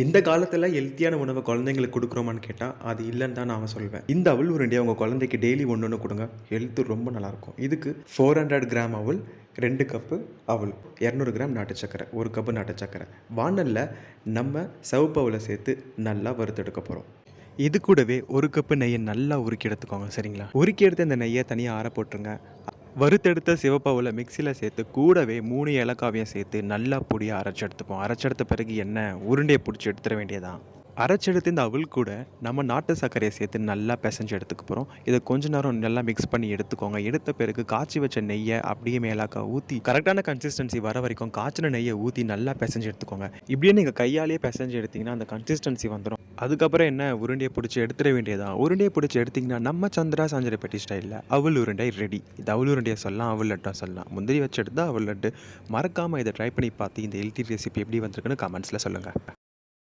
இந்த காலத்துல ஹெல்த்தியான உணவ குழந்தைங்களுக்கு குடுக்குறோமான்னு கேட்டா, அது இல்லன்னு தான் நான் சொல்வேன். இந்த அவல் உருண்டைய உங்க குழந்தைக்கு டெய்லி ஒண்ணு ஒண்ணு குடுங்க. ஹெல்த் ரொம்ப நல்லாயிருக்கும். இதுக்கு 400 கிராம் அவல், 2 கப்பு அவல், 200 கிராம் நாட்டு சர்க்கரை, 1 கப்பு நாட்டு சர்க்கரை. வாணல்ல நம்ம சிவப்பு அவல சேர்த்து நல்லா வறுத்தெடுக்க போறோம். இது கூடவே 1 கப்பு நெய்ய நல்லா உருக்கி எடுத்துக்கோங்க. சரிங்களா? உருக்கி எடுத்த இந்த நெய்ய தனியா ஆற போட்டுருங்க. வறுத்தெடுத்த சிவப்பு அவல மிக்ஸியில சேர்த்து கூடவே 3 ஏலக்காவையும் சேர்த்து நல்லா பொடியா அரைச்சு எடுத்துப்போம். அரைச்செடுத்த பிறகு என்ன உருண்டைய புடிச்சு எடுத்துற வேண்டியதுதான். அரைச்செடுத்த இந்த அவல் கூட நம்ம நாட்டு சர்க்கரைய சேர்த்து நல்லா பெசஞ்சு எடுத்துக்க போறோம். இத கொஞ்ச நேரம் நல்லா மிக்ஸ் பண்ணி எடுத்துக்கோங்க. எடுத்த பிறகு காய்ச்சி வச்ச நெய்ய அப்படியே மேலாக்க ஊத்தி கரெக்ட்டான கன்சிஸ்டன்சி வர வரைக்கும் காய்ச்சின நெய்ய ஊத்தி நல்லா பெசஞ்சு எடுத்துக்கோங்க. இப்படியே நீங்க கையாலேயே பெசஞ்சு எடுத்தீங்கன்னா அந்த கன்சிஸ்டன்சி வந்துரும். அதுக்கப்புறம் என்ன உருண்டைய புடிச்சு எடுத்துற வேண்டியதுதான். உருண்டைய புடிச்சு எடுத்தீங்கன்னா நம்ம சந்திரா சாஞ்சரப்பட்டி ஸ்டைல்ல அவல் உருண்டை ரெடி. இது அவல் உருண்டைய சொல்லலாம், அவல் லட்டும் சொல்லலாம். முந்திரி வச்சு எடுத்தா அவல் லட்டு. மறக்காம இத ட்ரை பண்ணி பார்த்து இந்த ஹெல்த்தி ரெசிபி எப்படி வந்திருக்குன்னு கமெண்ட்ஸ்ல சொல்லுங்க.